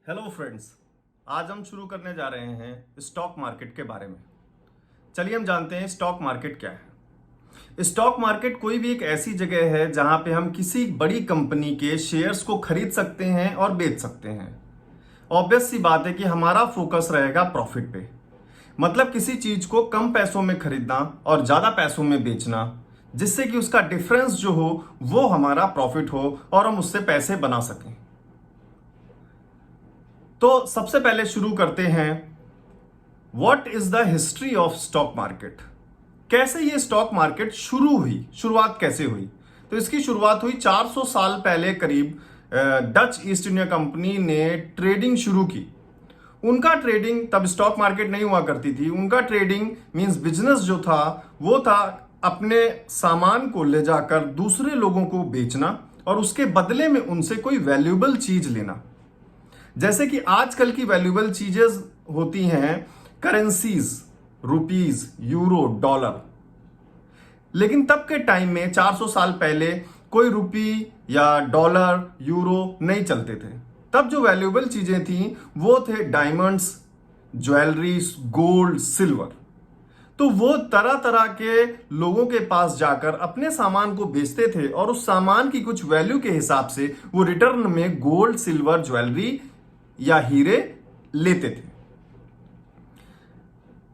Hello friends, आज हम शुरू करने जा रहे हैं स्टॉक मार्केट के बारे में। चलिए हम जानते हैं स्टॉक मार्केट क्या है। स्टॉक मार्केट कोई भी एक ऐसी जगह है जहां पे हम किसी बड़ी कंपनी के शेयर्स को खरीद सकते हैं और बेच सकते हैं। ऑब्वियस सी बात है कि हमारा फोकस रहेगा प्रॉफिट पे, मतलब किसी चीज को कम पैसों में खरीदना और ज्यादा पैसों में बेचना, जिससे कि उसका डिफरेंस जो हो वो हमारा प्रॉफिट हो और हम उससे पैसे बना सकें। तो सबसे पहले शुरू करते हैं, what is the history of stock market. कैसे ये स्टॉक मार्केट शुरू हुई, शुरुआत कैसे हुई। तो इसकी शुरुआत हुई 400 साल पहले करीब। डच ईस्ट इंडिया कंपनी ने ट्रेडिंग शुरू की। उनका ट्रेडिंग, तब स्टॉक मार्केट नहीं हुआ करती थी, उनका ट्रेडिंग मींस बिजनेस जो था वो था अपने सामान को ले जाकर दूसरे लोगों को बेचना और उसके बदले में उनसे कोई वैल्यूएबल चीज लेना। जैसे कि आजकल की वैल्यूएबल चीजें होती हैं करेंसीज, रुपीज, यूरो, डॉलर। लेकिन तब के टाइम में 400 साल पहले कोई रुपी या डॉलर, यूरो नहीं चलते थे। तब जो वैल्यूएबल चीजें थी वो थे डायमंड्स, ज्वेलरीज, गोल्ड, सिल्वर। तो वो तरह तरह के लोगों के पास जाकर अपने सामान को बेचते थे और उस सामान की कुछ वैल्यू के हिसाब से वो रिटर्न में गोल्ड, सिल्वर, ज्वेलरी या हीरे लेते थे।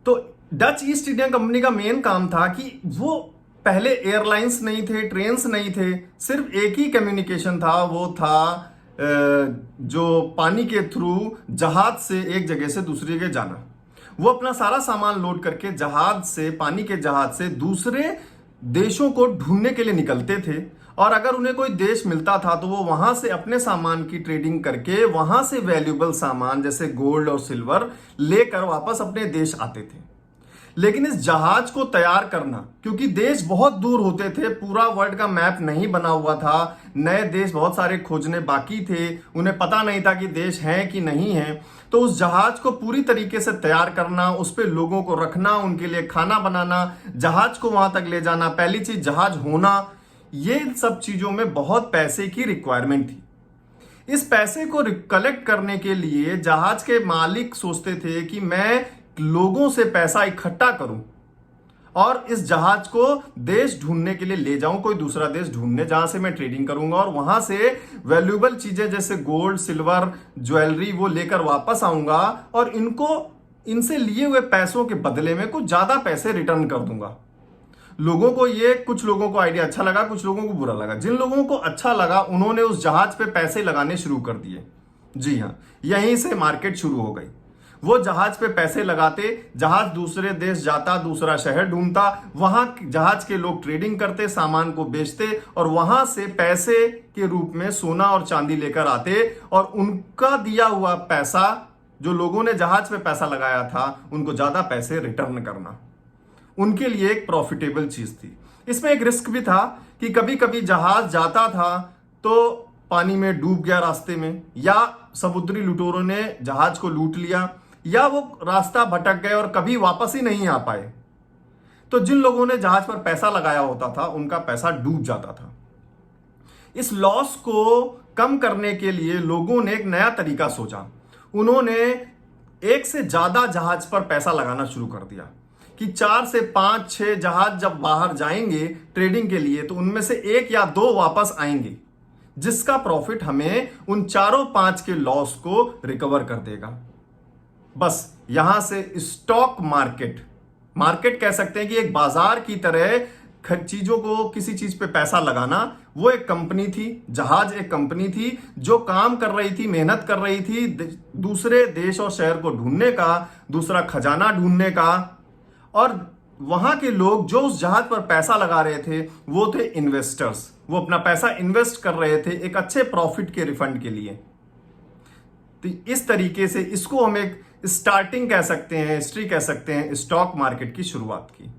तो डच ईस्ट इंडिया कंपनी का मेन काम था कि वो पहले एयरलाइंस नहीं थे, ट्रेन्स नहीं थे, सिर्फ एक ही कम्युनिकेशन था, वो था जो पानी के थ्रू जहाज से एक जगह से दूसरी जगह जाना। वो अपना सारा सामान लोड करके जहाज से, पानी के जहाज से दूसरे देशों को ढूंढने के लिए निकलते थे और अगर उन्हें कोई देश मिलता था तो वो वहां से अपने सामान की ट्रेडिंग करके वहां से वैल्यूएबल सामान जैसे गोल्ड और सिल्वर लेकर वापस अपने देश आते थे। लेकिन इस जहाज को तैयार करना, क्योंकि देश बहुत दूर होते थे, पूरा वर्ल्ड का मैप नहीं बना हुआ था, नए देश बहुत सारे खोजने बाकी थे, उन्हें पता नहीं था कि देश हैं कि नहीं है। तो उस जहाज को पूरी तरीके से तैयार करना, उस पे लोगों को रखना, उनके लिए खाना बनाना, जहाज को वहां तक ले जाना, पहली चीज जहाज होना, ये सब चीजों में बहुत पैसे की रिक्वायरमेंट थी। इस पैसे को कलेक्ट करने के लिए जहाज के मालिक सोचते थे कि मैं लोगों से पैसा इकट्ठा करूं और इस जहाज को देश ढूंढने के लिए ले जाऊं, कोई दूसरा देश ढूंढने, जहां से मैं ट्रेडिंग करूंगा और वहां से वैल्यूएबल चीजें जैसे गोल्ड, सिल्वर, ज्वेलरी वो लेकर वापस आऊंगा और इनसे लिए हुए पैसों के बदले में कुछ ज्यादा पैसे रिटर्न कर दूंगा। लोगों को कुछ लोगों को आइडिया अच्छा लगा, कुछ लोगों को बुरा लगा। जिन लोगों को अच्छा लगा उन्होंने उस जहाज पे पैसे लगाने शुरू कर दिए। जी हाँ, यहीं से मार्केट शुरू हो गई। वो जहाज पे पैसे लगाते, जहाज दूसरे देश जाता, दूसरा शहर ढूंढता, वहां जहाज के लोग ट्रेडिंग करते, सामान को बेचते और वहां से पैसे के रूप में सोना और चांदी लेकर आते और उनका दिया हुआ पैसा, जो लोगों ने जहाज पे पैसा लगाया था, उनको ज्यादा पैसे रिटर्न करना उनके लिए एक प्रॉफिटेबल चीज थी। इसमें एक रिस्क भी था कि कभी कभी जहाज जाता था तो पानी में डूब गया रास्ते में, या समुद्री लुटेरों ने जहाज को लूट लिया, या वो रास्ता भटक गए और कभी वापस ही नहीं आ पाए। तो जिन लोगों ने जहाज पर पैसा लगाया होता था उनका पैसा डूब जाता था। इस लॉस को कम करने के लिए लोगों ने एक नया तरीका सोचा। उन्होंने एक से ज्यादा जहाज पर पैसा लगाना शुरू कर दिया कि 4 से 5, 6 जहाज जब बाहर जाएंगे ट्रेडिंग के लिए तो उनमें से 1 या 2 वापस आएंगे, जिसका प्रॉफिट हमें उन 4-5 के लॉस को रिकवर कर देगा। बस यहां से स्टॉक मार्केट कह सकते हैं कि एक बाजार की तरह चीजों को, किसी चीज पे पैसा लगाना, वो एक कंपनी थी। जहाज एक कंपनी थी जो काम कर रही थी, मेहनत कर रही थी दूसरे देश और शहर को ढूंढने का, दूसरा खजाना ढूंढने का। और वहां के लोग जो उस जहाज पर पैसा लगा रहे थे वो थे इन्वेस्टर्स। वो अपना पैसा इन्वेस्ट कर रहे थे एक अच्छे प्रॉफिट के रिफंड के लिए। तो इस तरीके से इसको हम एक स्टार्टिंग कह सकते हैं, हिस्ट्री कह सकते हैं स्टॉक मार्केट की शुरुआत की।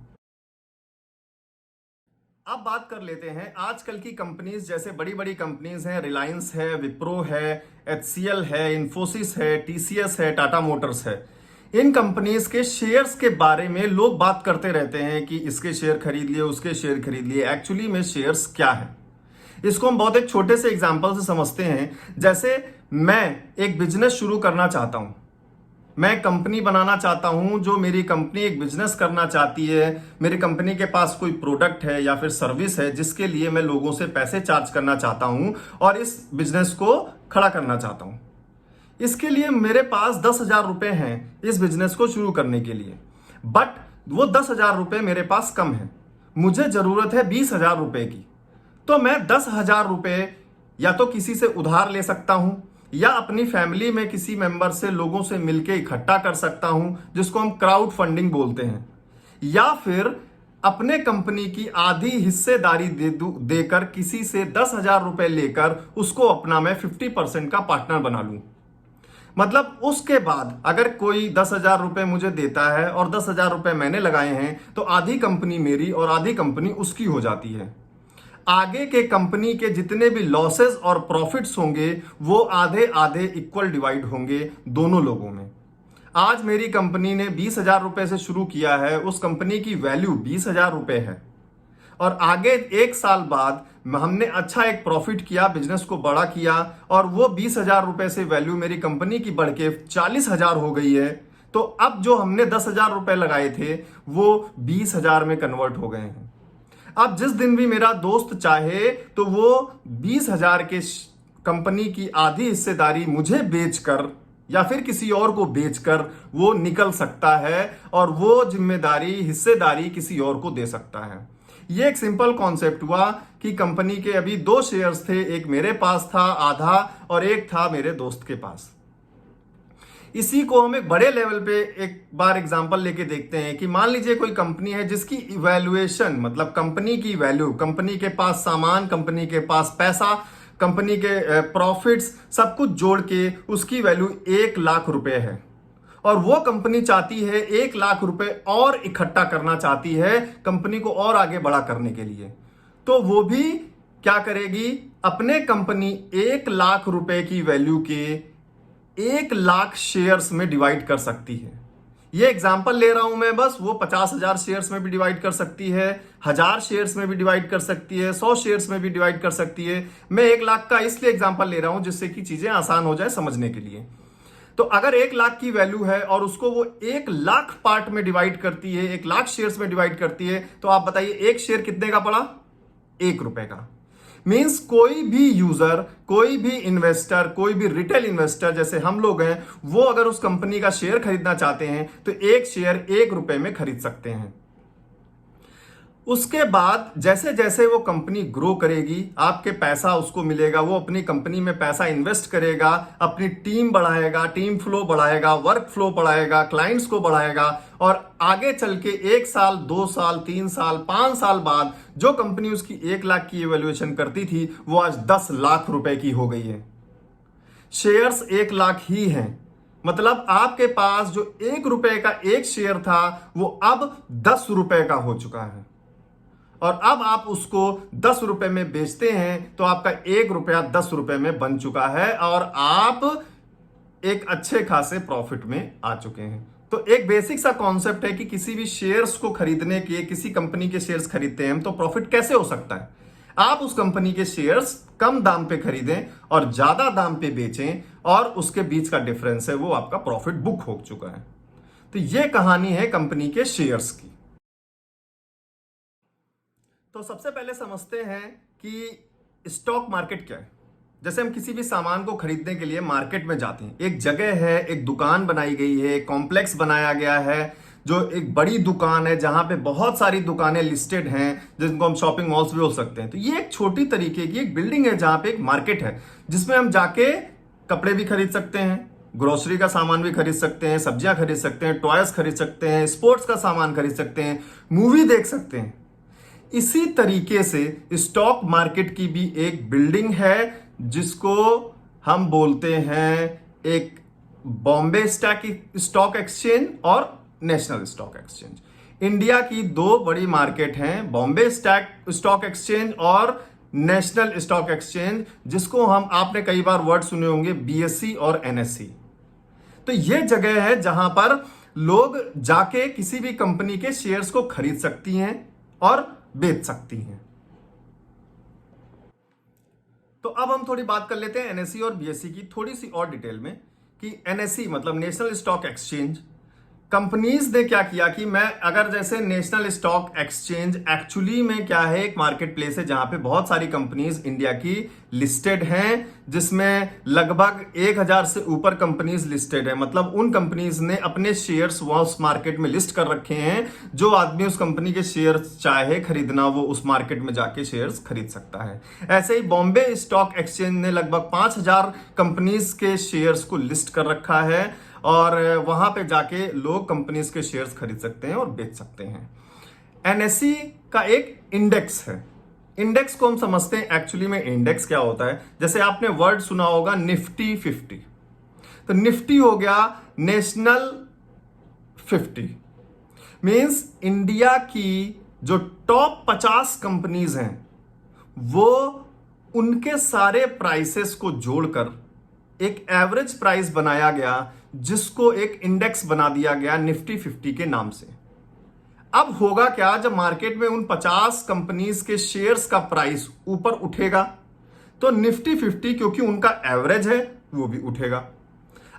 अब बात कर लेते हैं आजकल की कंपनीज, जैसे बड़ी बड़ी कंपनीज हैं, रिलायंस है, विप्रो है, एचसीएल है, इन्फोसिस है, टीसीएस है, टाटा मोटर्स है। इन कंपनीज के शेयर्स के बारे में लोग बात करते रहते हैं कि इसके शेयर खरीद लिए, उसके शेयर खरीद लिए। एक्चुअली में शेयर्स क्या है? इसको हम बहुत एक छोटे से एग्जाम्पल से समझते हैं। जैसे मैं एक बिजनेस शुरू करना चाहता हूं, मैं कंपनी बनाना चाहता हूं, जो मेरी कंपनी एक बिजनेस करना चाहती है, मेरी कंपनी के पास कोई प्रोडक्ट है या फिर सर्विस है जिसके लिए मैं लोगों से पैसे चार्ज करना चाहता हूं और इस बिजनेस को खड़ा करना चाहता हूं। इसके लिए मेरे पास 10,000 रुपए हैं इस बिजनेस को शुरू करने के लिए, बट वो 10,000 रुपए मेरे पास कम है, मुझे जरूरत है 20,000 रुपए की। तो मैं 10,000 रुपए या तो किसी से उधार ले सकता हूं या अपनी फैमिली में किसी मेंबर से, लोगों से मिलकर इकट्ठा कर सकता हूं, जिसको हम क्राउड फंडिंग बोलते हैं, या फिर अपने कंपनी की आधी हिस्सेदारी देकर किसी से 10,000 रुपए लेकर उसको अपना मैं 50% का पार्टनर बना लूं। मतलब उसके बाद अगर कोई 10,000 रुपए मुझे देता है और 10,000 रुपए मैंने लगाए हैं, तो आधी कंपनी मेरी और आधी कंपनी उसकी हो जाती है। आगे के कंपनी के जितने भी लॉसेस और प्रॉफिट्स होंगे वो आधे आधे इक्वल डिवाइड होंगे दोनों लोगों में। आज मेरी कंपनी ने 20,000 रुपए से शुरू किया है, उस कंपनी की वैल्यू 20,000 रुपए है, और आगे 1 साल बाद हमने अच्छा एक प्रॉफिट किया, बिजनेस को बड़ा किया, और वो 20,000 रुपए से वैल्यू मेरी कंपनी की बढ़ के 40,000 हो गई है। तो अब जो हमने 10,000 रुपए लगाए थे वो 20,000 में कन्वर्ट हो गए हैं। अब जिस दिन भी मेरा दोस्त चाहे तो वो 20,000 के कंपनी की आधी हिस्सेदारी मुझे बेचकर या फिर किसी और को बेचकर वो निकल सकता है और वो जिम्मेदारी, हिस्सेदारी किसी और को दे सकता है। ये एक सिंपल कॉन्सेप्ट हुआ कि कंपनी के अभी 2 शेयर्स थे, एक मेरे पास था आधा और एक था मेरे दोस्त के पास। इसी को हम एक बड़े लेवल पे एक बार एग्जांपल लेके देखते हैं कि मान लीजिए कोई कंपनी है जिसकी इवैल्यूएशन, मतलब कंपनी की वैल्यू, कंपनी के पास सामान, कंपनी के पास पैसा, कंपनी के प्रॉफिट्स, सब कुछ जोड़ के उसकी वैल्यू 1 लाख रुपए है, और वो कंपनी चाहती है 1 लाख रुपए और इकट्ठा करना चाहती है कंपनी को और आगे बड़ा करने के लिए। तो वो भी क्या करेगी, अपने कंपनी 1 लाख रुपए की वैल्यू के 1 लाख शेयर्स में डिवाइड कर सकती है। ये एग्जांपल ले रहा हूं मैं बस, वो 50,000 शेयर्स में भी डिवाइड कर सकती है, 1,000 शेयर्स में भी डिवाइड कर सकती है, 100 शेयर्स में भी डिवाइड कर सकती है। मैं 1 लाख का इसलिए एग्जांपल ले रहा हूं जिससे कि चीजें आसान हो जाए समझने के लिए। तो अगर 1 लाख की वैल्यू है और उसको वो 1 लाख पार्ट में डिवाइड करती है, 1 लाख शेयर्स में डिवाइड करती है, तो आप बताइए एक शेयर कितने का पड़ा? 1 रुपए का। मींस कोई भी यूजर, कोई भी इन्वेस्टर, कोई भी रिटेल इन्वेस्टर जैसे हम लोग हैं, वो अगर उस कंपनी का शेयर खरीदना चाहते हैं तो एक शेयर 1 रुपए में खरीद सकते हैं। उसके बाद जैसे जैसे वो कंपनी ग्रो करेगी, आपके पैसा उसको मिलेगा, वो अपनी कंपनी में पैसा इन्वेस्ट करेगा, अपनी टीम बढ़ाएगा, टीम फ्लो बढ़ाएगा, वर्क फ्लो बढ़ाएगा, क्लाइंट्स को बढ़ाएगा, और आगे चल के 1 साल, 2 साल, 3 साल, 5 साल बाद जो कंपनी उसकी 1 लाख की इवैल्यूएशन करती थी वो आज 10 लाख रुपए की हो गई है। शेयर्स 1 लाख ही हैं, मतलब आपके पास जो 1 रुपए का एक शेयर था वो अब 10 रुपए का हो चुका है, और अब आप उसको 10 रुपए में बेचते हैं तो आपका 1 रुपया 10 रुपए में बन चुका है और आप एक अच्छे खासे प्रॉफिट में आ चुके हैं। तो एक बेसिक सा कॉन्सेप्ट है कि किसी भी शेयर्स को खरीदने के, किसी कंपनी के शेयर्स खरीदते हैं तो प्रॉफिट कैसे हो सकता है। आप उस कंपनी के शेयर्स कम दाम पे खरीदें और ज्यादा दाम पे बेचें, और उसके बीच का डिफरेंस है वो आपका प्रॉफिट बुक हो चुका है। तो ये कहानी है कंपनी के शेयर्स की। तो सबसे पहले समझते हैं कि स्टॉक मार्केट क्या है। जैसे हम किसी भी सामान को खरीदने के लिए मार्केट में जाते हैं, एक जगह है, एक दुकान बनाई गई है, एक कॉम्प्लेक्स बनाया गया है, जो एक बड़ी दुकान है जहां पे बहुत सारी दुकानें लिस्टेड हैं, जिनको हम शॉपिंग मॉल्स भी बोल सकते हैं। तो ये एक छोटी तरीके की एक बिल्डिंग है जहां पे एक मार्केट है, जिसमें हम जाके कपड़े भी खरीद सकते हैं, ग्रोसरी का सामान भी खरीद सकते हैं, सब्जियां खरीद सकते हैं, टॉयज खरीद सकते हैं, स्पोर्ट्स का सामान खरीद सकते हैं, मूवी देख सकते हैं। इसी तरीके से स्टॉक मार्केट की भी एक बिल्डिंग है जिसको हम बोलते हैं एक बॉम्बे स्टॉक एक्सचेंज और नेशनल स्टॉक एक्सचेंज। इंडिया की 2 बड़ी मार्केट हैं, बॉम्बे स्टॉक एक्सचेंज और नेशनल स्टॉक एक्सचेंज, जिसको हम, आपने कई बार वर्ड सुने होंगे, बीएससी और एनएससी। तो ये जगह है जहां पर लोग जाके किसी भी कंपनी के शेयर्स को खरीद सकती हैं और बेच सकती हैं। तो अब हम थोड़ी बात कर लेते हैं एनएसई और बीएसई की थोड़ी सी और डिटेल में कि एनएसई मतलब नेशनल स्टॉक एक्सचेंज कंपनीज ने क्या किया कि मैं अगर जैसे नेशनल स्टॉक एक्सचेंज एक्चुअली में क्या है, एक मार्केट प्लेस है जहां पे बहुत सारी कंपनीज इंडिया की लिस्टेड हैं, जिसमें लगभग 1000 से ऊपर कंपनीज लिस्टेड है। मतलब उन कंपनीज ने अपने शेयर्स वो उस मार्केट में लिस्ट कर रखे हैं। जो आदमी उस कंपनी के शेयर्स चाहे खरीदना, वो उस मार्केट में जाके शेयर्स खरीद सकता है। ऐसे ही बॉम्बे स्टॉक एक्सचेंज ने लगभग 5000 कंपनीज के शेयर्स को लिस्ट कर रखा है और वहां पे जाके लोग कंपनीज के शेयर्स खरीद सकते हैं और बेच सकते हैं। एनएसई का एक इंडेक्स है। इंडेक्स को हम समझते हैं एक्चुअली में इंडेक्स क्या होता है। जैसे आपने वर्ड सुना होगा निफ्टी 50, तो निफ्टी हो गया नेशनल 50, मींस इंडिया की जो टॉप 50 कंपनीज हैं वो उनके सारे प्राइसेस को जोड़कर एक एवरेज प्राइस बनाया गया, जिसको एक इंडेक्स बना दिया गया निफ्टी 50 के नाम से। अब होगा क्या, जब मार्केट में उन 50 कंपनीज के शेयर्स का प्राइस ऊपर उठेगा तो निफ्टी 50 क्योंकि उनका एवरेज है वो भी उठेगा।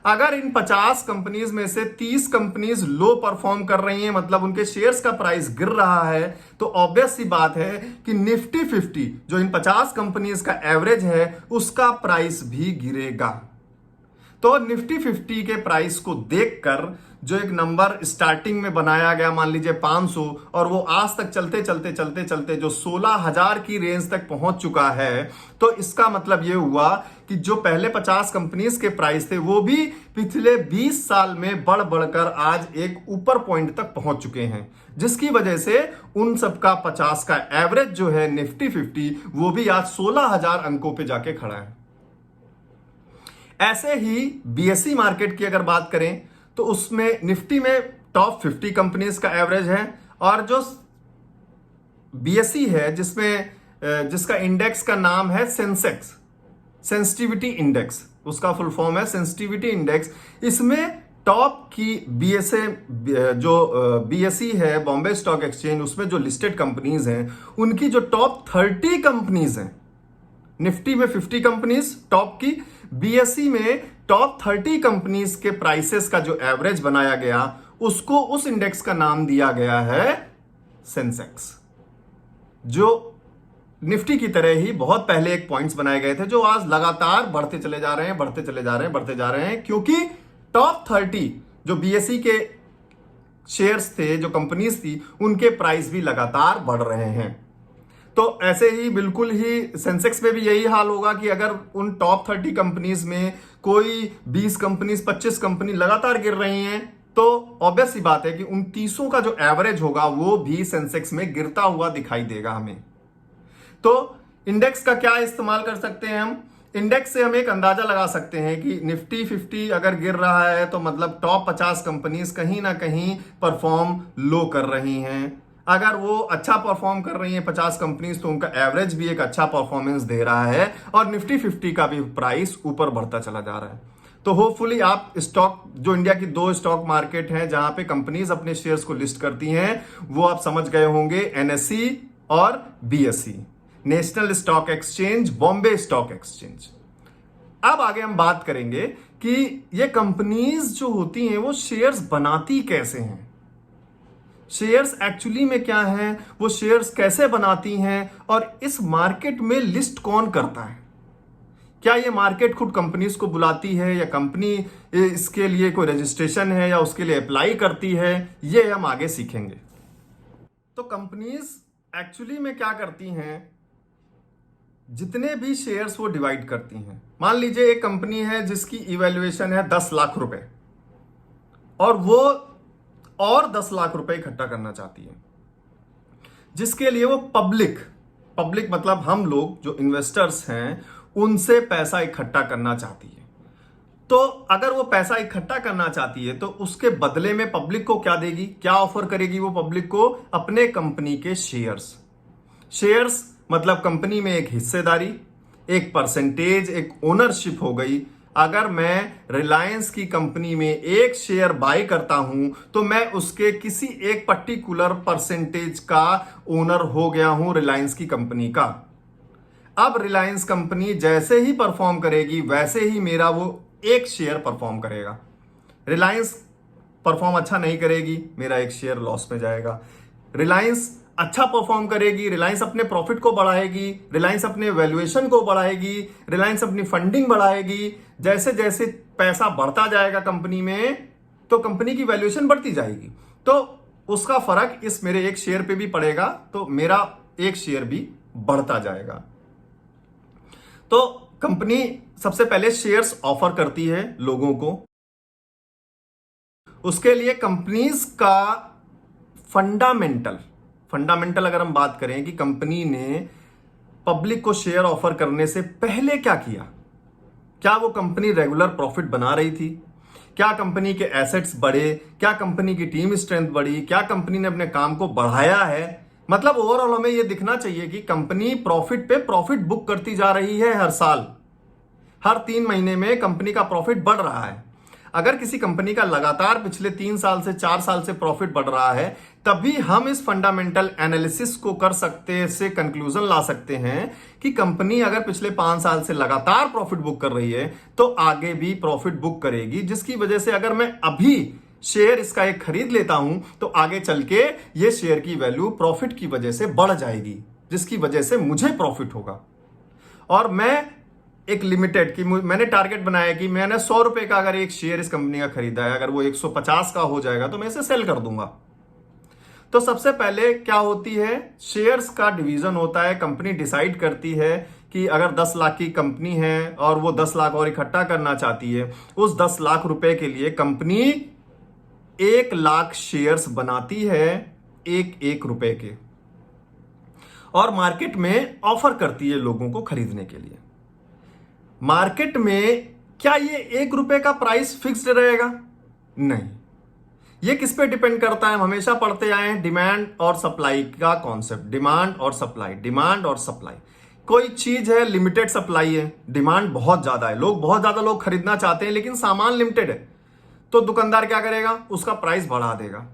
अगर इन 50 कंपनीज में से 30 कंपनीज लो परफॉर्म कर रही हैं, मतलब उनके शेयर्स का प्राइस गिर रहा है, तो ऑब्वियस सी बात है कि निफ्टी 50 जो इन 50 कंपनीज का एवरेज है उसका प्राइस भी गिरेगा। तो निफ्टी 50 के प्राइस को देखकर जो एक नंबर स्टार्टिंग में बनाया गया, मान लीजिए 500, और वो आज तक चलते चलते चलते चलते जो 16000 की रेंज तक पहुंच चुका है, तो इसका मतलब ये हुआ कि जो पहले 50 कंपनीज के प्राइस थे वो भी पिछले 20 साल में बढ़ बढ़कर आज एक ऊपर पॉइंट तक पहुंच चुके हैं, जिसकी वजह से उन सबका 50 का एवरेज जो है निफ्टी 50 वो भी आज 16000 अंकों पे जाके खड़ा है। ऐसे ही बीएसई मार्केट की अगर बात करें तो उसमें निफ्टी में टॉप 50 कंपनीज का एवरेज है, और जो बीएसई है जिसका इंडेक्स का नाम है सेंसेक्स, सेंसिटिविटी इंडेक्स, उसका फुल फॉर्म है सेंसिटिविटी इंडेक्स। इसमें टॉप की बीएसई है बॉम्बे स्टॉक एक्सचेंज, उसमें जो लिस्टेड कंपनीज हैं उनकी जो टॉप 30 कंपनीज हैं, निफ्टी में 50 कंपनीज टॉप की, बीएसई में टॉप 30 कंपनीज के प्राइसेस का जो एवरेज बनाया गया उसको उस इंडेक्स का नाम दिया गया है सेंसेक्स। जो निफ्टी की तरह ही बहुत पहले एक पॉइंट्स बनाए गए थे जो आज लगातार बढ़ते चले जा रहे हैं, बढ़ते चले जा रहे हैं, बढ़ते जा रहे हैं, क्योंकि टॉप 30 जो बीएसई के शेयर्स थे, जो कंपनीज थी, उनके प्राइस भी लगातार बढ़ रहे हैं। तो ऐसे ही बिल्कुल ही सेंसेक्स में भी यही हाल होगा कि अगर उन टॉप 30 कंपनीज में कोई 20 कंपनीज 25 कंपनी लगातार गिर रही हैं, तो ऑब्वियस सी बात है कि उन 30 का जो एवरेज होगा वो भी सेंसेक्स में गिरता हुआ दिखाई देगा हमें। तो इंडेक्स का क्या इस्तेमाल कर सकते हैं हम? इंडेक्स से हम एक अंदाजा लगा सकते हैं कि निफ्टी 50 अगर गिर रहा है तो मतलब टॉप 50 कंपनीज कहीं ना कहीं परफॉर्म लो कर रही हैं। अगर वो अच्छा परफॉर्म कर रही हैं 50 कंपनीज, तो उनका एवरेज भी एक अच्छा परफॉर्मेंस दे रहा है और निफ्टी 50 का भी प्राइस ऊपर बढ़ता चला जा रहा है। तो होपफुली आप स्टॉक, जो इंडिया की 2 स्टॉक मार्केट हैं जहां पे कंपनीज अपने शेयर्स को लिस्ट करती हैं, वो आप समझ गए होंगे, एनएसई और BSE, national stock exchange, Bombay stock exchange. अब आगे हम बात करेंगे कि ये कंपनीज जो होती हैं वो शेयर्स बनाती कैसे हैं, शेयर्स एक्चुअली में क्या है, वो शेयर्स कैसे बनाती हैं, और इस मार्केट में लिस्ट कौन करता है। क्या ये मार्केट खुद कंपनीज को बुलाती है या कंपनी इसके लिए कोई रजिस्ट्रेशन है या उसके लिए अप्लाई करती है, ये हम आगे सीखेंगे। तो कंपनीज एक्चुअली में क्या करती हैं, जितने भी शेयर्स वो डिवाइड करती हैं। मान लीजिए एक कंपनी है जिसकी इवैल्यूएशन है 10 लाख रुपए और वो और 10 लाख रुपए इकट्ठा करना चाहती है, जिसके लिए वो पब्लिक मतलब हम लोग जो इन्वेस्टर्स हैं उनसे पैसा इकट्ठा करना चाहती है। तो अगर वो पैसा इकट्ठा करना चाहती है तो उसके बदले में पब्लिक को क्या देगी, क्या ऑफर करेगी वो पब्लिक को? अपने कंपनी के शेयर्स मतलब कंपनी में एक हिस्सेदारी, एक परसेंटेज, एक ओनरशिप हो गई। अगर मैं रिलायंस की कंपनी में एक शेयर बाय करता हूं तो मैं उसके किसी एक पर्टिकुलर परसेंटेज का ओनर हो गया हूं रिलायंस की कंपनी का। अब रिलायंस कंपनी जैसे ही परफॉर्म करेगी वैसे ही मेरा वो एक शेयर परफॉर्म करेगा। रिलायंस परफॉर्म अच्छा नहीं करेगी, मेरा एक शेयर लॉस में जाएगा। रिलायंस अच्छा परफॉर्म करेगी, रिलायंस अपने प्रॉफिट को बढ़ाएगी, रिलायंस अपने वैल्यूएशन को बढ़ाएगी, रिलायंस अपनी फंडिंग बढ़ाएगी। जैसे जैसे पैसा बढ़ता जाएगा कंपनी में तो कंपनी की वैल्यूएशन बढ़ती जाएगी, तो उसका फर्क इस मेरे एक शेयर पे भी पड़ेगा, तो मेरा एक शेयर भी बढ़ता जाएगा। तो कंपनी सबसे पहले शेयर्स ऑफर करती है लोगों को। उसके लिए कंपनीज का फंडामेंटल अगर हम बात करें कि कंपनी ने पब्लिक को शेयर ऑफर करने से पहले क्या किया, क्या वो कंपनी रेगुलर प्रॉफिट बना रही थी, क्या कंपनी के एसेट्स बढ़े, क्या कंपनी की टीम स्ट्रेंथ बढ़ी, क्या कंपनी ने अपने काम को बढ़ाया है। मतलब ओवरऑल हमें यह दिखना चाहिए कि कंपनी प्रॉफिट पे प्रॉफिट बुक करती जा रही है हर साल, हर 3 महीने में कंपनी का प्रॉफिट बढ़ रहा है। अगर किसी कंपनी का लगातार पिछले 3 साल से 4 साल से प्रॉफिट बढ़ रहा है, तभी हम इस फंडामेंटल एनालिसिस को कर सकते से कंक्लूजन ला सकते हैं कि कंपनी अगर पिछले 5 साल से लगातार प्रॉफिट बुक कर रही है तो आगे भी प्रॉफिट बुक करेगी, जिसकी वजह से अगर मैं अभी शेयर इसका एक खरीद लेता हूं तो आगे चल के ये शेयर की वैल्यू प्रॉफिट की वजह से बढ़ जाएगी, जिसकी वजह से मुझे प्रॉफिट होगा। और मैं एक लिमिटेड कि मैंने टारगेट बनाया कि मैंने 100 रुपए का अगर एक शेयर इस कंपनी का खरीदा है, अगर वो 150 का हो जाएगा तो मैं इसे सेल कर दूंगा। तो सबसे पहले क्या होती है, शेयर्स का डिवीजन होता है। कंपनी डिसाइड करती है कि अगर 10 लाख की कंपनी है और वो 10 लाख और इकट्ठा करना चाहती है, उस 10 लाख रुपए के लिए कंपनी 1 लाख शेयर्स बनाती है, 1 रुपए के, और मार्केट में ऑफर करती है लोगों को खरीदने के लिए। मार्केट में क्या ये 1 रुपए का प्राइस फिक्स्ड रहेगा? नहीं, ये किस पे डिपेंड करता है? हम हमेशा पढ़ते आए हैं डिमांड और सप्लाई का कॉन्सेप्ट, डिमांड और सप्लाई। कोई चीज है, लिमिटेड सप्लाई है, डिमांड बहुत ज्यादा है, बहुत ज्यादा लोग खरीदना चाहते हैं लेकिन सामान लिमिटेड है, तो दुकानदार क्या करेगा? उसका प्राइस बढ़ा देगा।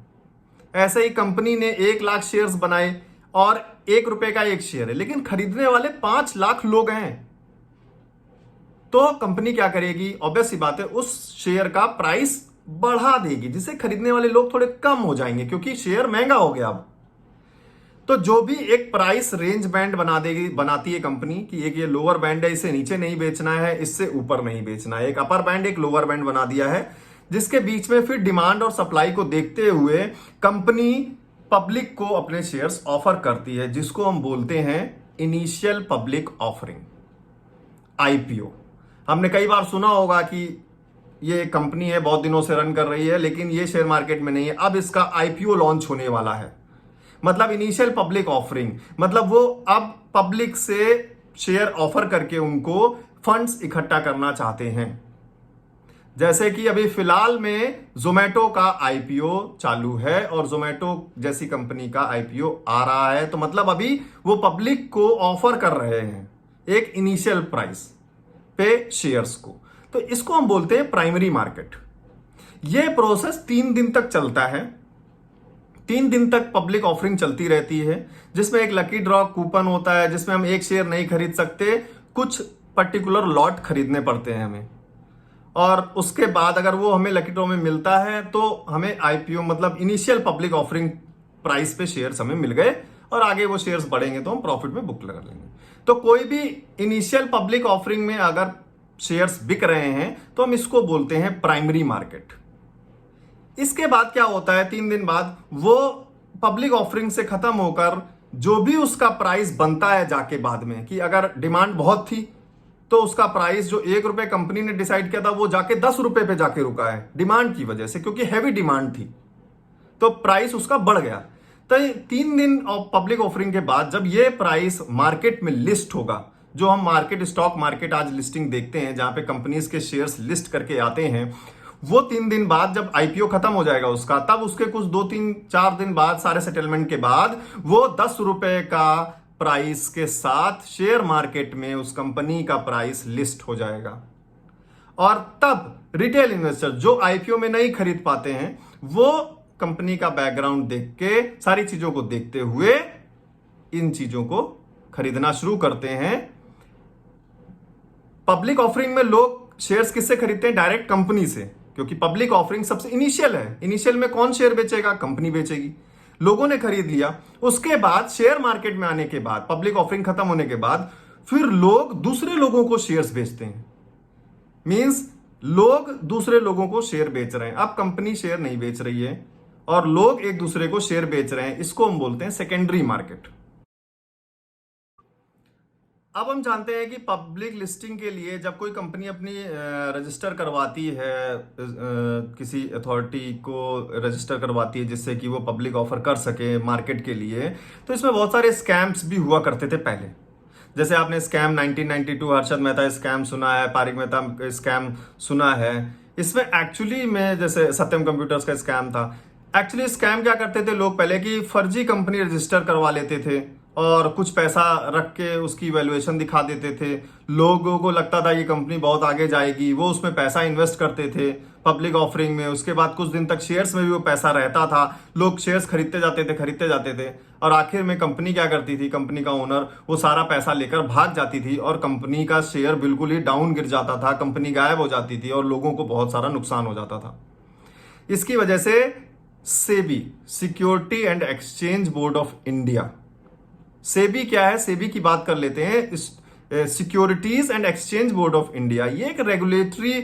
ऐसे ही कंपनी ने 1 लाख शेयर्स बनाए और 1 रुपए का एक शेयर है, लेकिन खरीदने वाले 5 लाख लोग हैं, तो कंपनी क्या करेगी? ऑब्वियस सी बात है, उस शेयर का प्राइस बढ़ा देगी, जिससे खरीदने वाले लोग थोड़े कम हो जाएंगे, क्योंकि शेयर महंगा हो गया अब। तो जो भी एक प्राइस रेंज बैंड बनाती है कंपनी कि एक ये लोअर बैंड है, इसे नीचे नहीं बेचना है, इससे ऊपर नहीं बेचना है, एक अपर बैंड एक लोअर बैंड बना दिया है, जिसके बीच में फिर डिमांड और सप्लाई को देखते हुए कंपनी पब्लिक को अपने शेयर्स ऑफर करती है, जिसको हम बोलते हैं इनिशियल पब्लिक ऑफरिंग, आईपीओ। हमने कई बार सुना होगा कि ये कंपनी है, बहुत दिनों से रन कर रही है, लेकिन ये शेयर मार्केट में नहीं है, अब इसका आईपीओ लॉन्च होने वाला है। मतलब इनिशियल पब्लिक ऑफरिंग, मतलब वो अब पब्लिक से शेयर ऑफर करके उनको फंड्स इकट्ठा करना चाहते हैं। जैसे कि अभी फिलहाल में जोमेटो का आईपीओ चालू है और जोमेटो जैसी कंपनी का आईपीओ आ रहा है, तो मतलब अभी वो पब्लिक को ऑफर कर रहे हैं एक इनिशियल प्राइस पे शेयर्स को। तो इसको हम बोलते हैं प्राइमरी मार्केट। ये प्रोसेस 3 दिन तक चलता है। 3 दिन तक पब्लिक ऑफरिंग चलती रहती है, जिसमें एक लकी ड्रॉ कूपन होता है, जिसमें हम एक शेयर नहीं खरीद सकते, कुछ पर्टिकुलर लॉट खरीदने पड़ते हैं हमें, और उसके बाद अगर वो हमें लकी ड्रॉ में मिलता है तो हमें आईपीओ मतलब इनिशियल पब्लिक ऑफरिंग प्राइस पे शेयर्स हमें मिल गए, और आगे वो शेयर्स बढ़ेंगे तो हम प्रॉफिट में बुक कर लेंगे। तो कोई भी इनिशियल पब्लिक ऑफरिंग में अगर शेयर्स बिक रहे हैं तो हम इसको बोलते हैं प्राइमरी मार्केट। इसके बाद क्या होता है, 3 दिन बाद वो पब्लिक ऑफरिंग से खत्म होकर जो भी उसका प्राइस बनता है जाके बाद में, कि अगर डिमांड बहुत थी तो उसका प्राइस जो 1 रुपए कंपनी ने डिसाइड किया था वो जाके 10 रुपए पे जाके रुका है डिमांड की वजह से, क्योंकि हैवी डिमांड थी, तो प्राइस उसका बढ़ गया। तो 3 दिन पब्लिक ऑफरिंग के बाद जब ये प्राइस मार्केट में लिस्ट होगा, जो हम मार्केट स्टॉक मार्केट आज लिस्टिंग देखते हैं जहां पे कंपनीज के शेयर्स लिस्ट करके आते हैं, वो 3 दिन बाद जब आईपीओ खत्म हो जाएगा उसका, तब उसके कुछ 2-3-4 दिन बाद सारे सेटलमेंट के बाद वो 10 रुपए का प्राइस के साथ शेयर मार्केट में उस कंपनी का प्राइस लिस्ट हो जाएगा। और तब रिटेल इन्वेस्टर जो आईपीओ में नहीं खरीद पाते हैं, वो कंपनी का बैकग्राउंड देख के, सारी चीजों को देखते हुए इन चीजों को खरीदना शुरू करते हैं। पब्लिक ऑफरिंग में लोग शेयर्स किससे खरीदते हैं? डायरेक्ट कंपनी से, क्योंकि पब्लिक ऑफरिंग सबसे इनिशियल है। इनिशियल में कौन शेयर बेचेगा? कंपनी बेचेगी। लोगों ने खरीद लिया, उसके बाद शेयर मार्केट में आने के बाद, पब्लिक ऑफरिंग खत्म होने के बाद फिर लोग दूसरे लोगों को शेयर्स बेचते हैं। मींस लोग दूसरे लोगों को शेयर बेच रहे हैं। अब कंपनी शेयर नहीं बेच रही है और लोग एक दूसरे को शेयर बेच रहे हैं, इसको हम बोलते हैं सेकेंडरी मार्केट। अब हम जानते हैं कि पब्लिक लिस्टिंग के लिए जब कोई कंपनी अपनी रजिस्टर करवाती है, किसी अथॉरिटी को रजिस्टर करवाती है जिससे कि वो पब्लिक ऑफर कर सके मार्केट के लिए, तो इसमें बहुत सारे स्कैम्स भी हुआ करते थे पहले। जैसे आपने स्कैम 1992 हर्षद मेहता स्कैम सुना है, पारिक मेहता स्कैम सुना है। इसमें एक्चुअली में जैसे सत्यम कंप्यूटर्स का स्कैम था। एक्चुअली स्कैम क्या करते थे लोग पहले की फर्जी कंपनी रजिस्टर करवा लेते थे और कुछ पैसा रख के उसकी वैल्यूएशन दिखा देते थे। लोगों को लगता था ये कंपनी बहुत आगे जाएगी, वो उसमें पैसा इन्वेस्ट करते थे पब्लिक ऑफरिंग में। उसके बाद कुछ दिन तक शेयर्स में भी वो पैसा रहता था, लोग शेयर्स खरीदते जाते थे और आखिर में कंपनी क्या करती थी, कंपनी का ओनर वो सारा पैसा लेकर भाग जाती थी और कंपनी का शेयर बिल्कुल ही डाउन गिर जाता था, कंपनी गायब हो जाती थी और लोगों को बहुत सारा नुकसान हो जाता था। इसकी वजह से SEBI, security and exchange board of India, SEBI क्या है, सेबी की बात कर लेते हैं। Securities and exchange board of India, ये एक रेगुलेटरी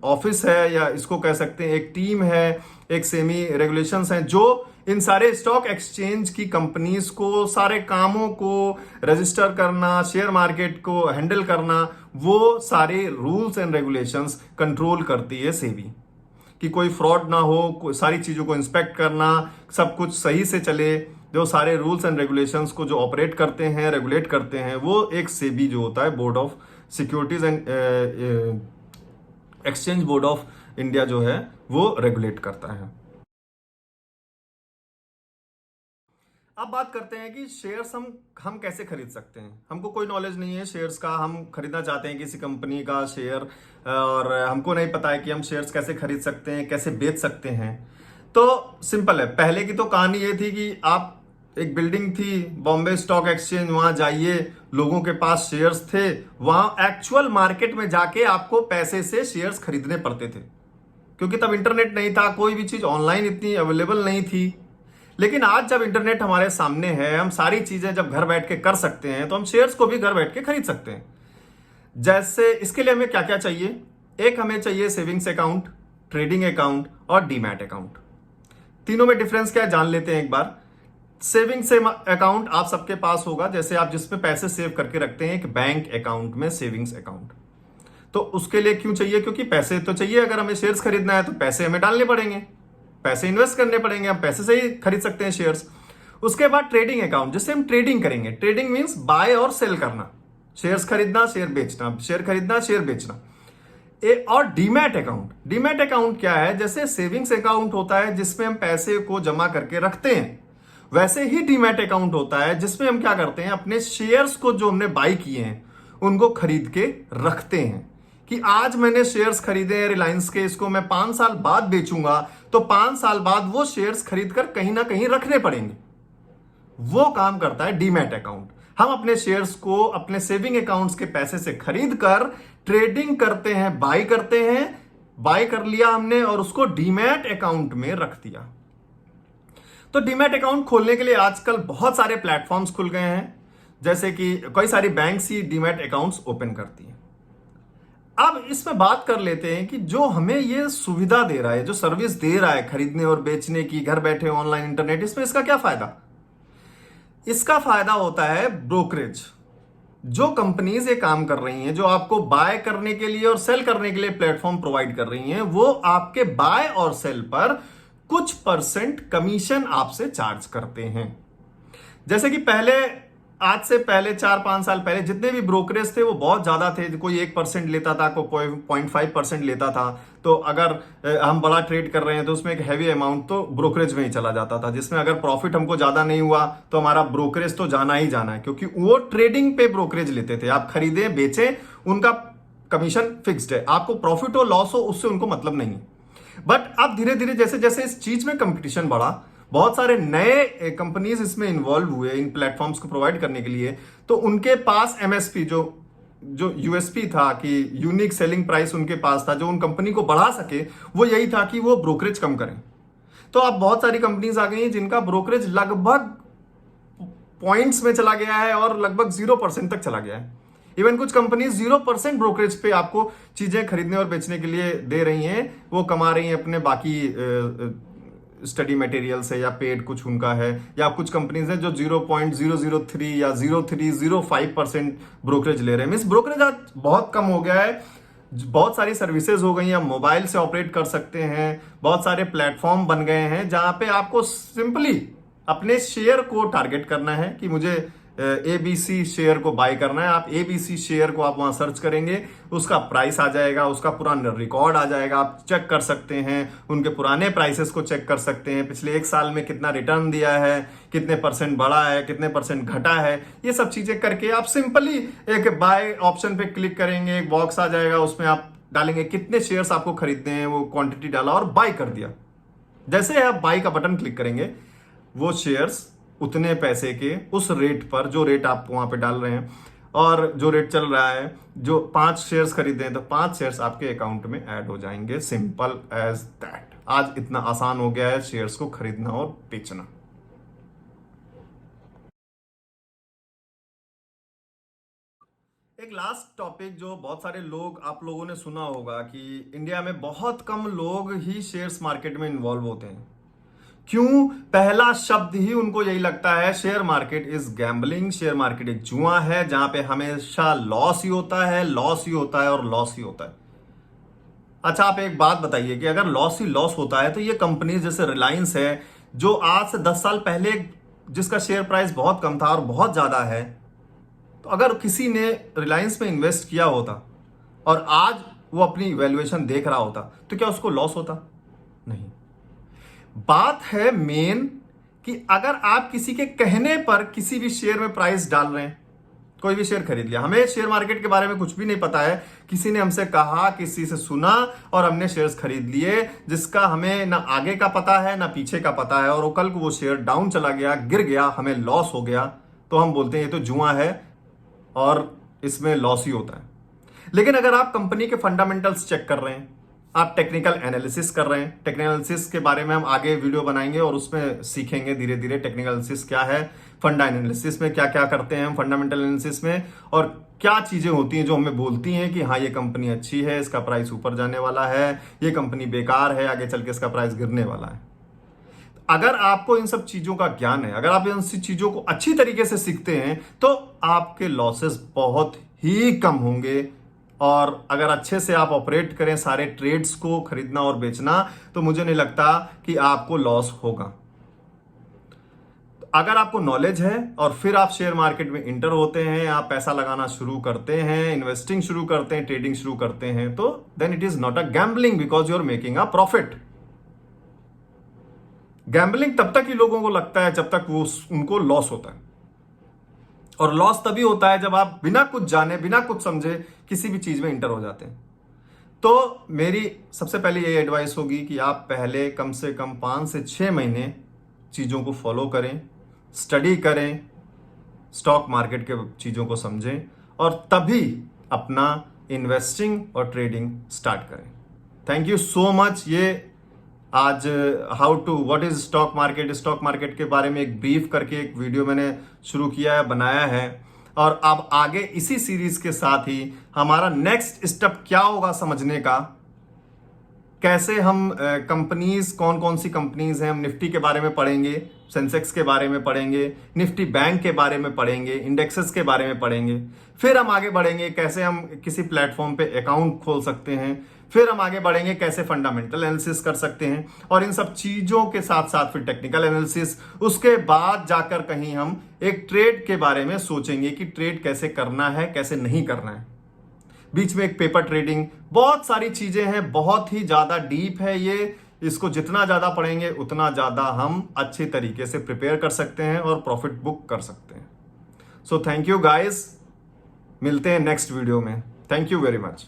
ऑफिस है, या इसको कह सकते हैं एक टीम है, एक सेमी रेगुलेशंस हैं जो इन सारे स्टॉक एक्सचेंज की कंपनीज को सारे कामों को रजिस्टर करना, शेयर मार्केट को हैंडल करना, वो सारे रूल्स एंड रेगुलेशंस कंट्रोल करती है सेबी, कि कोई फ्रॉड ना हो, सारी चीजों को इंस्पेक्ट करना, सब कुछ सही से चले। जो सारे रूल्स एंड रेगुलेशंस को जो ऑपरेट करते हैं, रेगुलेट करते हैं, वो एक सेबी जो होता है, board of securities and exchange board of India जो है वो रेगुलेट करता है। अब बात करते हैं कि शेयर्स हम कैसे खरीद सकते हैं। हमको कोई नॉलेज नहीं है शेयर्स का, हम खरीदना चाहते हैं किसी कंपनी का शेयर और हमको नहीं पता है कि हम शेयर्स कैसे खरीद सकते हैं, कैसे बेच सकते हैं। तो सिंपल है, पहले की तो कहानी ये थी कि आप, एक बिल्डिंग थी बॉम्बे स्टॉक एक्सचेंज, वहां जाइए, लोगों के पास शेयर्स थे, वहां एक्चुअल मार्केट में जाके आपको पैसे से शेयर्स खरीदने पड़ते थे, क्योंकि तब इंटरनेट नहीं था, कोई भी चीज ऑनलाइन इतनी अवेलेबल नहीं थी। लेकिन आज जब इंटरनेट हमारे सामने है, हम सारी चीजें जब घर बैठ के कर सकते हैं, तो हम शेयर्स को भी घर बैठ के खरीद सकते हैं। जैसे इसके लिए हमें क्या क्या चाहिए? एक हमें चाहिए सेविंग्स अकाउंट, ट्रेडिंग अकाउंट और डीमैट अकाउंट। तीनों में डिफरेंस क्या है जान लेते हैं एक बार। सेविंग्स अकाउंट आप सबके पास होगा, जैसे आप जिसमें पैसे सेव करके रखते हैं, एक बैंक अकाउंट में सेविंग्स अकाउंट। तो उसके लिए क्यों चाहिए? क्योंकि पैसे तो चाहिए, अगर हमें शेयर्स खरीदना है तो पैसे हमें डालने पड़ेंगे, पैसे इन्वेस्ट करने पड़ेंगे, हम पैसे से ही खरीद सकते हैं शेयर्स। उसके बाद ट्रेडिंग अकाउंट, जिससे हम ट्रेडिंग करेंगे। ट्रेडिंग मींस बाय और सेल करना, शेयर्स खरीदना, शेयर बेचना, शेयर खरीदना, शेयर बेचना। और डीमैट अकाउंट, डीमैट अकाउंट क्या है? जैसे सेविंग्स अकाउंट होता है जिसमें हम पैसे को जमा करके रखते हैं, वैसे ही डीमैट अकाउंट होता है जिसमें हम क्या करते हैं, अपने शेयर्स को जो हमने बाय किए हैं उनको खरीद के रखते हैं, कि आज मैंने शेयर्स खरीदे हैं रिलायंस के, इसको मैं 5 साल बाद बेचूंगा, तो 5 साल बाद वो शेयर्स खरीद कर कहीं ना कहीं रखने पड़ेंगे। वो काम करता है डीमैट अकाउंट। हम अपने शेयर्स को अपने सेविंग अकाउंट्स के पैसे से खरीद कर ट्रेडिंग करते हैं, बाय करते हैं, बाय कर लिया हमने और उसको डीमैट अकाउंट में रख दिया। तो डीमैट अकाउंट खोलने के लिए आजकल बहुत सारे प्लेटफॉर्म्स खुल गए हैं, जैसे कि कई सारी बैंक्स ही डीमैट अकाउंट्स ओपन करती हैं। अब इसमें बात कर लेते हैं कि जो हमें ये सुविधा दे रहा है, जो सर्विस दे रहा है खरीदने और बेचने की, घर बैठे ऑनलाइन इंटरनेट, इसमें इसका क्या फायदा? इसका फायदा होता है ब्रोकरेज। जो कंपनीज ये काम कर रही हैं, जो आपको बाय करने के लिए और सेल करने के लिए प्लेटफॉर्म प्रोवाइड कर रही हैं, वो आपके बाय और सेल पर कुछ परसेंट कमीशन आपसे चार्ज करते हैं। जैसे कि पहले, आज से पहले 4-5 साल पहले जितने भी ब्रोकरेज थे वो बहुत ज्यादा थे, कोई 1% लेता था, कोई 0.5% लेता था। तो अगर हम बड़ा ट्रेड कर रहे हैं तो उसमें एक हैवी अमाउंट तो ब्रोकरेज में ही चला जाता था, जिसमें अगर प्रॉफिट हमको ज्यादा नहीं हुआ तो हमारा ब्रोकरेज तो जाना ही जाना है, क्योंकि वो ट्रेडिंग पे ब्रोकरेज लेते थे। आप खरीदे बेचे, उनका कमीशन फिक्स्ड है, आपको प्रॉफिट हो लॉस हो उससे उनको मतलब नहीं है। बट अब धीरे धीरे जैसे जैसे इस चीज में कंपटीशन बढ़ा, बहुत सारे नए कंपनीज इसमें इन्वॉल्व हुए इन प्लेटफॉर्म्स को प्रोवाइड करने के लिए, तो उनके पास एमएसपी जो जो यूएसपी था कि यूनिक सेलिंग प्राइस उनके पास था, जो उन कंपनी को बढ़ा सके, वो यही था कि वो ब्रोकरेज कम करें। तो अब बहुत सारी कंपनीज आ गई हैं जिनका ब्रोकरेज लगभग पॉइंट्स में चला गया है और लगभग 0% तक चला गया है। इवन कुछ कंपनीज 0% ब्रोकरेज पे आपको चीजें खरीदने और बेचने के लिए दे रही हैं, वो कमा रही हैं अपने बाकी स्टडी मटेरियल से या पेड कुछ उनका है, या कुछ कंपनीज हैं जो 0.003 या 0.0305% ब्रोकरेज ले रहे हैं। मींस ब्रोकरेज आज बहुत कम हो गया है। बहुत सारी सर्विसेज हो गई हैं, मोबाइल से ऑपरेट कर सकते हैं, बहुत सारे प्लेटफॉर्म बन गए हैं जहां पे आपको सिंपली अपने शेयर को टारगेट करना है कि मुझे ABC शेयर को बाय करना है। आप ABC शेयर को आप वहां सर्च करेंगे, उसका प्राइस आ जाएगा, उसका पूरा रिकॉर्ड आ जाएगा, आप चेक कर सकते हैं, उनके पुराने प्राइसेस को चेक कर सकते हैं, पिछले 1 साल में कितना रिटर्न दिया है, कितने % बढ़ा है, कितने % घटा है। ये सब चीजें करके आप सिंपली एक बाय ऑप्शन पे क्लिक करेंगे, एक बॉक्स आ जाएगा, उसमें आप डालेंगे कितने शेयर्स आपको खरीदने हैं, वो क्वांटिटी डाला और बाय कर दिया। जैसे आप बाय का बटन क्लिक करेंगे, वो शेयर्स उतने पैसे के उस रेट पर, जो रेट आप वहां पे डाल रहे हैं और जो रेट चल रहा है, जो 5 शेयर्स खरीदे हैं तो 5 शेयर्स आपके अकाउंट में ऐड हो जाएंगे। Simple as that. आज इतना आसान हो गया है शेयर्स को खरीदना और बेचना। एक लास्ट टॉपिक जो बहुत सारे लोग, आप लोगों ने सुना होगा कि इंडिया में बहुत कम लोग ही शेयर्स मार्केट में इन्वॉल्व होते हैं। क्यों? पहला शब्द ही उनको यही लगता है, share market is gambling, share market एक जुआ है जहां पे हमेशा लॉस ही होता है, लॉस ही होता है और लॉस ही होता है। अच्छा, आप एक बात बताइए कि अगर लॉस ही लॉस होता है तो ये कंपनी जैसे रिलायंस है, जो आज से 10 साल पहले जिसका शेयर प्राइस बहुत कम था और बहुत ज्यादा है, तो अगर किसी ने रिलायंस में इन्वेस्ट किया होता और आज वो अपनी वैल्यूएशन देख रहा होता तो क्या उसको लॉस होता? नहीं। बात है मेन कि अगर आप किसी के कहने पर किसी भी शेयर में प्राइस डाल रहे हैं, कोई भी शेयर खरीद लिया, हमें शेयर मार्केट के बारे में कुछ भी नहीं पता है, किसी ने हमसे कहा, किसी से सुना और हमने शेयर्स खरीद लिए, जिसका हमें ना आगे का पता है ना पीछे का पता है, और कल को वो शेयर डाउन चला गया, गिर गया, हमें लॉस हो गया, तो हम बोलते हैं ये तो जुआ है और इसमें लॉस ही होता है। लेकिन अगर आप कंपनी के फंडामेंटल्स चेक कर रहे हैं, आप टेक्निकल एनालिसिस कर रहे हैं, टेक्निकल एनालिसिस के बारे में हम आगे वीडियो बनाएंगे और उसमें सीखेंगे धीरे धीरे टेक्निकल एनालिसिस क्या है, फंडा एनालिसिस में क्या क्या करते हैं हम, फंडामेंटल एनालिसिस में, और क्या चीजें होती हैं जो हमें बोलती हैं कि हाँ ये कंपनी अच्छी है, इसका प्राइस ऊपर जाने वाला है, ये कंपनी बेकार है, आगे चल के इसका प्राइस गिरने वाला है। अगर आपको इन सब चीजों का ज्ञान है, अगर आप इन सब चीजों को अच्छी तरीके से सीखते हैं, तो आपके लॉसेस बहुत ही कम होंगे। और अगर अच्छे से आप ऑपरेट करें सारे ट्रेड्स को, खरीदना और बेचना, तो मुझे नहीं लगता कि आपको लॉस होगा। अगर आपको नॉलेज है और फिर आप शेयर मार्केट में इंटर होते हैं, आप पैसा लगाना शुरू करते हैं, इन्वेस्टिंग शुरू करते हैं, ट्रेडिंग शुरू करते हैं, तो then it is not a gambling because you are making a profit. Gambling तब तक ही लोगों को लगता है जब तक वो उनको लॉस होता है, और लॉस तभी होता है जब आप बिना कुछ जाने, बिना कुछ समझे किसी भी चीज में इंटर हो जाते हैं। तो मेरी सबसे पहले ये एडवाइस होगी कि आप पहले कम से कम 5 से 6 महीने चीजों को फॉलो करें, स्टडी करें, स्टॉक मार्केट के चीजों को समझें और तभी अपना इन्वेस्टिंग और ट्रेडिंग स्टार्ट करें। Thank you so much. ये आज व्हाट इज स्टॉक मार्केट के बारे में एक ब्रीफ करके एक वीडियो मैंने शुरू किया है, बनाया है, और अब आगे इसी सीरीज के साथ ही हमारा नेक्स्ट स्टेप क्या होगा समझने का, कैसे हम कंपनीज, कौन कौन सी कंपनीज हैं, हम निफ्टी के बारे में पढ़ेंगे, सेंसेक्स के बारे में पढ़ेंगे, निफ्टी बैंक के बारे में पढ़ेंगे, इंडेक्सेस के बारे में पढ़ेंगे, फिर हम आगे बढ़ेंगे कैसे हम किसी प्लेटफॉर्म पे अकाउंट खोल सकते हैं, फिर हम आगे बढ़ेंगे कैसे फंडामेंटल एनालिसिस कर सकते हैं, और इन सब चीजों के साथ साथ फिर टेक्निकल एनालिसिस, उसके बाद जाकर कहीं हम एक ट्रेड के बारे में सोचेंगे कि ट्रेड कैसे करना है, कैसे नहीं करना है, बीच में एक पेपर ट्रेडिंग, बहुत सारी चीजें हैं, बहुत ही ज्यादा डीप है ये। इसको जितना ज्यादा पढ़ेंगे उतना ज्यादा हम अच्छे तरीके से प्रिपेयर कर सकते हैं और प्रॉफिट बुक कर सकते हैं। सो थैंक यू गाइस, मिलते हैं नेक्स्ट वीडियो में। Thank you very much.